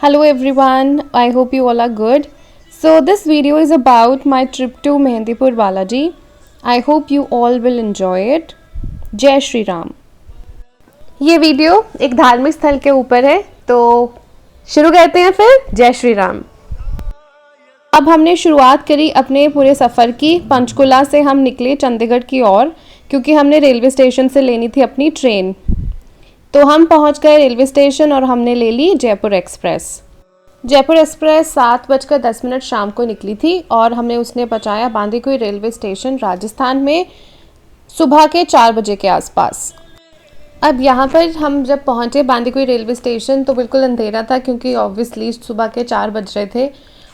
Hello everyone, I hope you all are good. So this video is about my trip to Mehndipur Balaji. I hope you all will enjoy it. जय श्री राम। ये video एक धार्मिक स्थल के ऊपर है, तो शुरू करते हैं फिर। जय श्री राम। अब हमने शुरुआत करी अपने पूरे सफ़र की। पंचकुला से हम निकले चंडीगढ़ की ओर, क्योंकि हमने रेलवे स्टेशन से लेनी थी अपनी ट्रेन। तो हम पहुंच गए रेलवे स्टेशन और हमने ले ली जयपुर एक्सप्रेस। जयपुर एक्सप्रेस 7:10 शाम को निकली थी और हमें उसने पहुंचाया बांदीकुई रेलवे स्टेशन राजस्थान में सुबह के 4 बजे के आसपास। अब यहाँ पर हम जब पहुँचे बांदीकुई रेलवे स्टेशन तो बिल्कुल अंधेरा था, क्योंकि ऑब्वियसली सुबह के 4 बज रहे थे।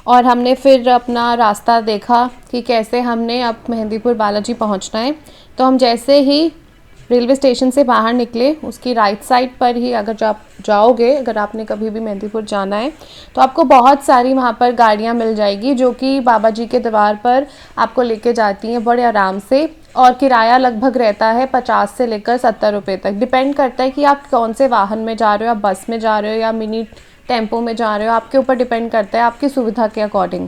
और हमने फिर अपना रास्ता देखा कि कैसे हमने अब मेहंदीपुर बालाजी पहुँचना है। तो हम जैसे ही रेलवे स्टेशन से बाहर निकले, उसकी राइट साइड पर ही अगर जाओगे, अगर आपने कभी भी मेहंदीपुर जाना है तो आपको बहुत सारी वहाँ पर गाड़ियाँ मिल जाएगी जो कि बाबा जी के दरबार पर आपको लेके जाती हैं बड़े आराम से। और किराया लगभग रहता है 50 से लेकर 70 रुपये तक। डिपेंड करता है कि आप कौन से वाहन में जा रहे हो, आप बस में जा रहे हो या मिनी टेम्पो में जा रहे हो, आपके ऊपर डिपेंड करता है, आपकी सुविधा के अकॉर्डिंग।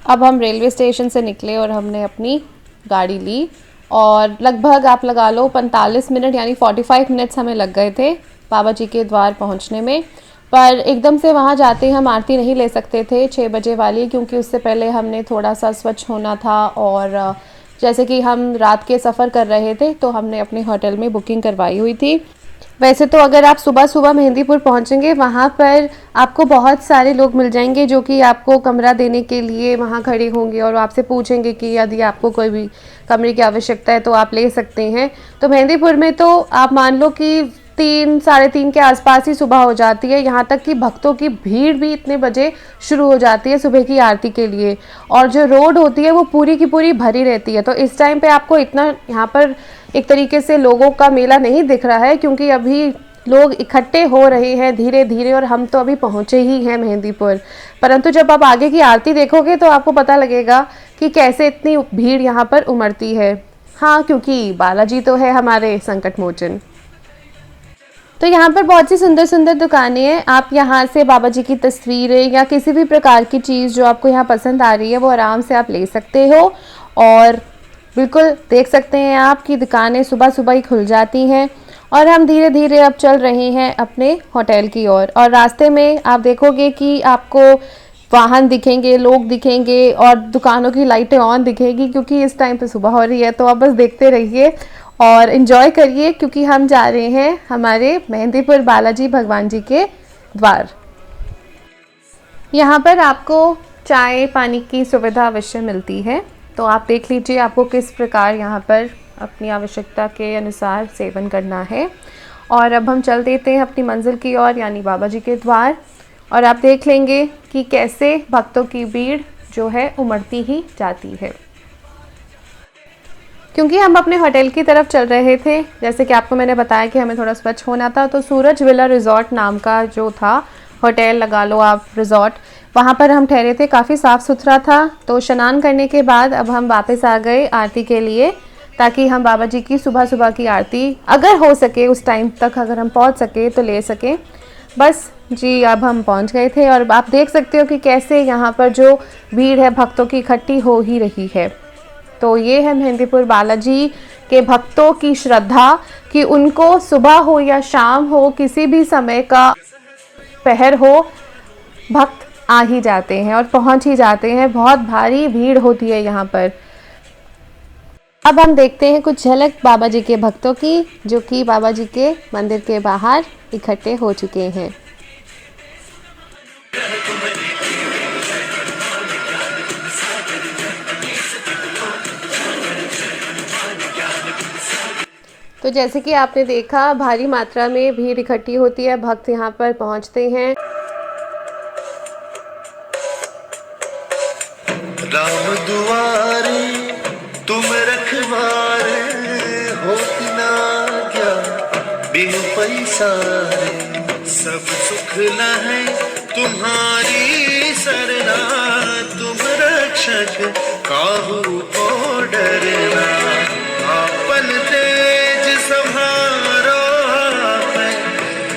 अब हम रेलवे स्टेशन से निकले और हमने अपनी गाड़ी ली और लगभग आप लगा लो 45 मिनट यानी 45 मिनट्स हमें लग गए थे बाबा जी के द्वार पहुंचने में। पर एकदम से वहां जाते हम आरती नहीं ले सकते थे 6 बजे वाली, क्योंकि उससे पहले हमने थोड़ा सा स्वच्छ होना था। और जैसे कि हम रात के सफ़र कर रहे थे तो हमने अपने होटल में बुकिंग करवाई हुई थी। वैसे तो अगर आप सुबह सुबह मेहंदीपुर पहुंचेंगे, वहाँ पर आपको बहुत सारे लोग मिल जाएंगे जो कि आपको कमरा देने के लिए वहाँ खड़े होंगे और आपसे पूछेंगे कि यदि आपको कोई भी कमरे की आवश्यकता है तो आप ले सकते हैं। तो मेहंदीपुर में तो आप मान लो कि 3 साढ़े 3 के आसपास ही सुबह हो जाती है। यहाँ तक कि भक्तों की भीड़ भी इतने बजे शुरू हो जाती है सुबह की आरती के लिए। और जो रोड होती है वो पूरी की पूरी भरी रहती है। तो इस टाइम पे आपको इतना यहाँ पर एक तरीके से लोगों का मेला नहीं दिख रहा है, क्योंकि अभी लोग इकट्ठे हो रहे हैं धीरे धीरे और हम तो अभी पहुँचे ही हैं मेहंदीपुर। परंतु जब आप आगे की आरती देखोगे तो आपको पता लगेगा कि कैसे इतनी भीड़ यहाँ पर उमड़ती है। हाँ, क्योंकि बालाजी तो है हमारे संकट मोचन। तो यहाँ पर बहुत सी सुंदर सुंदर दुकानें हैं। आप यहाँ से बाबा जी की तस्वीरें या किसी भी प्रकार की चीज़ जो आपको यहाँ पसंद आ रही है वो आराम से आप ले सकते हो। और बिल्कुल देख सकते हैं आप कि दुकानें सुबह सुबह ही खुल जाती हैं। और हम धीरे धीरे अब चल रहे हैं अपने होटल की ओर। और रास्ते में आप देखोगे कि आपको वाहन दिखेंगे, लोग दिखेंगे और दुकानों की लाइटें ऑन दिखेगी, क्योंकि इस टाइम पे सुबह हो रही है। तो आप बस देखते रहिए और इन्जॉय करिए, क्योंकि हम जा रहे हैं हमारे मेहंदीपुर बालाजी भगवान जी के द्वार। यहाँ पर आपको चाय पानी की सुविधा अवश्य मिलती है, तो आप देख लीजिए आपको किस प्रकार यहाँ पर अपनी आवश्यकता के अनुसार सेवन करना है। और अब हम चल देते हैं अपनी मंजिल की ओर, यानी बाबा जी के द्वार। और आप देख लेंगे कि कैसे भक्तों की भीड़ जो है उमड़ती ही जाती है। क्योंकि हम अपने होटल की तरफ चल रहे थे, जैसे कि आपको मैंने बताया कि हमें थोड़ा स्वच्छ होना था, तो सूरज विला रिजॉर्ट नाम का जो था होटल, लगा लो आप रिजॉर्ट, वहाँ पर हम ठहरे थे। काफ़ी साफ़ सुथरा था। तो स्नान करने के बाद अब हम वापस आ गए आरती के लिए, ताकि हम बाबा जी की सुबह सुबह की आरती अगर हो सके उस टाइम तक अगर हम पहुँच सके तो ले सकें। बस जी, अब हम पहुँच गए थे और आप देख सकते हो कि कैसे यहाँ पर जो भीड़ है भक्तों की इकट्ठी हो ही रही है। तो ये है मेहंदीपुर बालाजी के भक्तों की श्रद्धा कि उनको सुबह हो या शाम हो, किसी भी समय का पहर हो, भक्त आ ही जाते हैं और पहुंच ही जाते हैं। बहुत भारी भीड़ होती है यहाँ पर। अब हम देखते हैं कुछ झलक बाबा जी के भक्तों की, जो कि बाबा जी के मंदिर के बाहर इकट्ठे हो चुके हैं। तो जैसे कि आपने देखा भारी मात्रा में भीड़ इकट्ठी होती है, भक्त यहाँ पर पहुँचते हैं। राम दुआरे तुम रखवारे होती ना क्या बिनु पैसारे, सब सुख न है तुम्हारी सरना, तुम रक्षक काहू को डरना, आपन तेज संहारो है,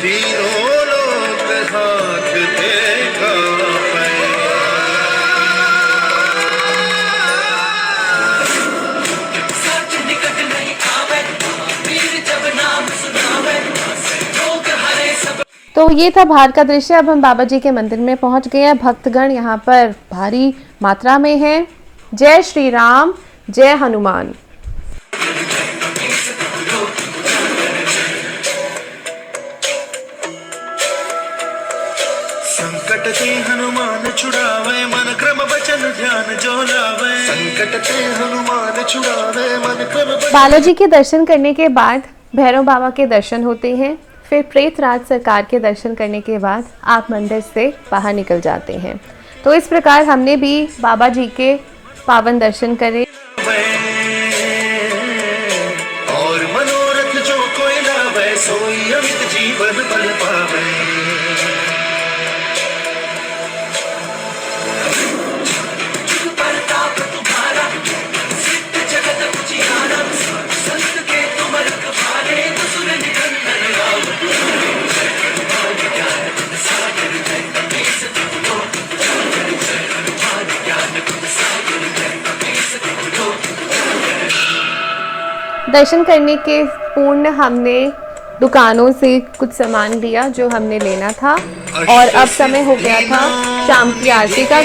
तीनों लोक हाथ देखा तो ये था बाहर का दृश्य। अब हम बाबा जी के मंदिर में पहुंच गए हैं। भक्तगण यहाँ पर भारी मात्रा में हैं। जय श्री राम, जय हनुमान। संकट ते हनुमान छुड़ावे, मन क्रम वचन ध्यान जो लावे। संकट ते हनुमान छुड़ावे, मन क्रम वचन। बालाजी के दर्शन करने के बाद भैरव बाबा के दर्शन होते हैं। फिर प्रेतराज सरकार के दर्शन करने के बाद आप मंदिर से बाहर निकल जाते हैं। तो इस प्रकार हमने भी बाबा जी के पावन दर्शन करे। और मनोरथ जो कोई लावे, सोई अमित जीवन बल पावे। दर्शन करने के पूर्ण हमने दुकानों से कुछ सामान लिया जो हमने लेना था, और अब समय हो गया था शाम की आरती का।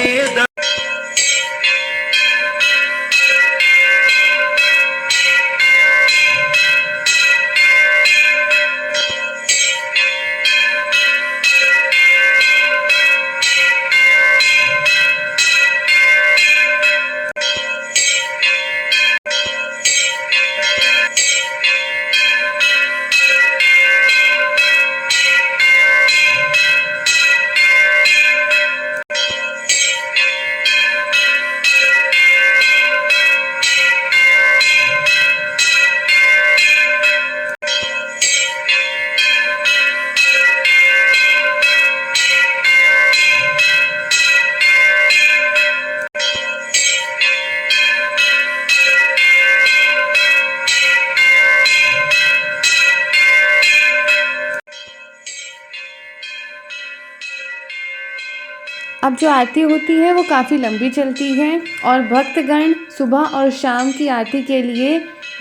अब जो आरती होती है वो काफ़ी लंबी चलती है, और भक्तगण सुबह और शाम की आरती के लिए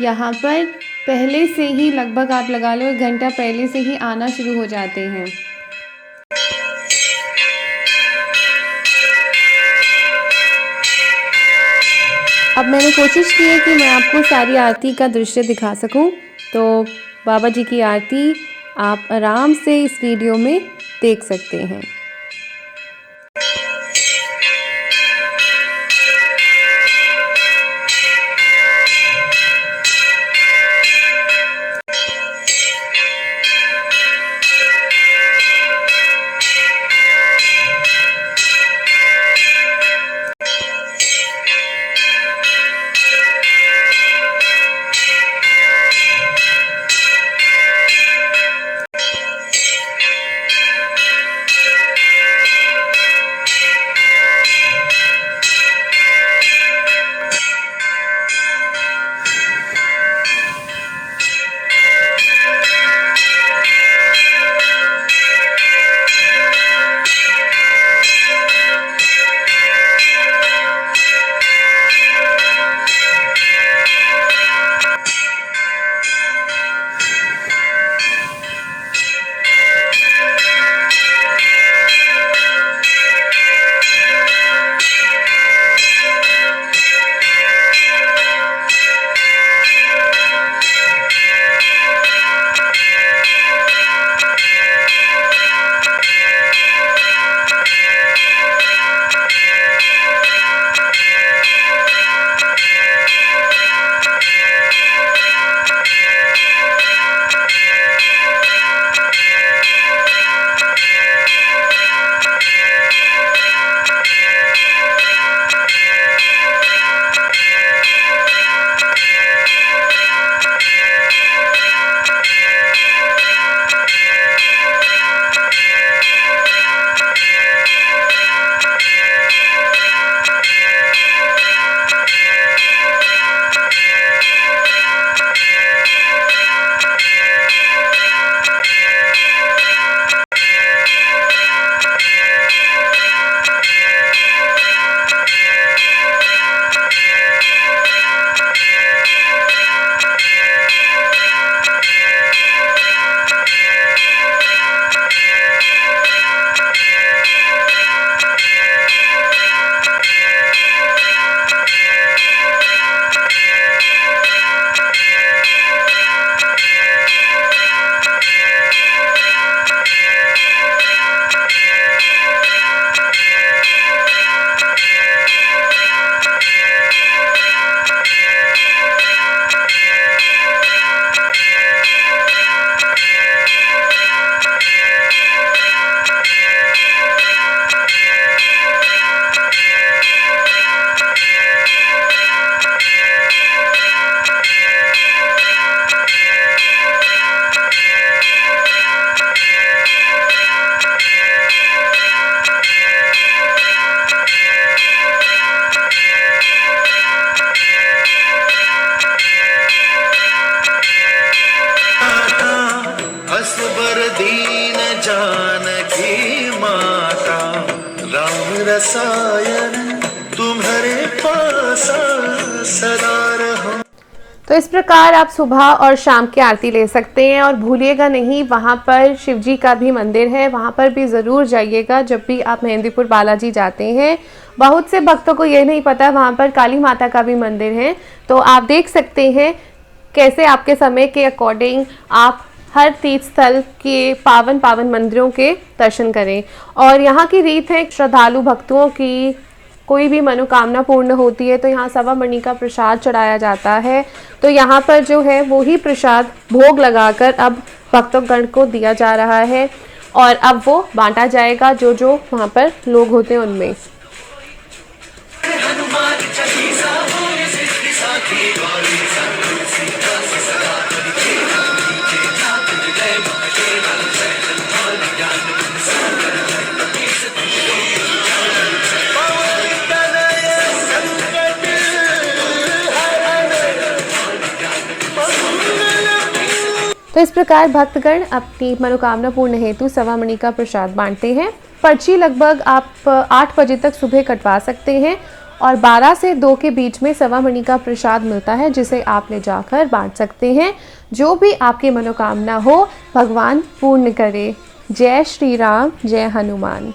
यहाँ पर पहले से ही, लगभग आप लगा लो 1 घंटा पहले से ही आना शुरू हो जाते हैं। अब मैंने कोशिश की है कि मैं आपको सारी आरती का दृश्य दिखा सकूं। तो बाबा जी की आरती आप आराम से इस वीडियो में देख सकते हैं। रसायन तुम्हारे पास सदा रहो। तो इस प्रकार आप सुबह और शाम की आरती ले सकते हैं। और भूलिएगा नहीं, वहाँ पर शिव जी का भी मंदिर है, वहाँ पर भी ज़रूर जाइएगा जब भी आप मेहंदीपुर बालाजी जाते हैं। बहुत से भक्तों को ये नहीं पता वहाँ पर काली माता का भी मंदिर है, तो आप देख सकते हैं कैसे आपके समय के अकॉर्डिंग आप हर तीर्थ स्थल के पावन पावन मंदिरों के दर्शन करें। और यहाँ की रीत है, श्रद्धालु भक्तों की कोई भी मनोकामना पूर्ण होती है तो यहाँ सवा मणि का प्रसाद चढ़ाया जाता है। तो यहाँ पर जो है वो ही प्रसाद भोग लगाकर अब भक्तगण को दिया जा रहा है और अब वो बांटा जाएगा जो जो वहाँ पर लोग होते हैं उनमें। तो इस प्रकार भक्तगण अपनी मनोकामना पूर्ण हेतु सवा मणि का प्रसाद बांटते हैं। पर्ची लगभग आप 8 बजे तक सुबह कटवा सकते हैं और 12 से 2 के बीच में सवा मणि का प्रसाद मिलता है जिसे आप ले जाकर बांट सकते हैं। जो भी आपकी मनोकामना हो भगवान पूर्ण करे। जय श्री राम, जय हनुमान।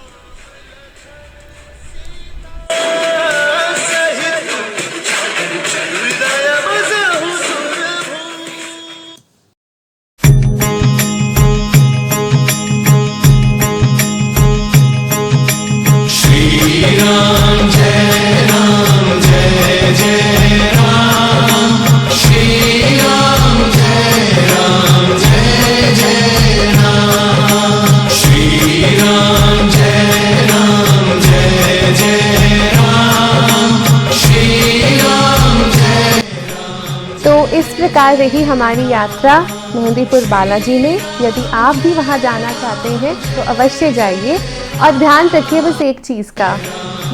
इस प्रकार रही हमारी यात्रा मेहंदीपुर बालाजी में। यदि आप भी वहां जाना चाहते हैं तो अवश्य जाइए और ध्यान रखिए बस एक चीज़ का,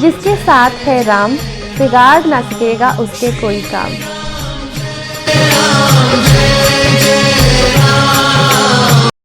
जिसके साथ है राम बिगाड़ ना सकेगा उसके कोई काम।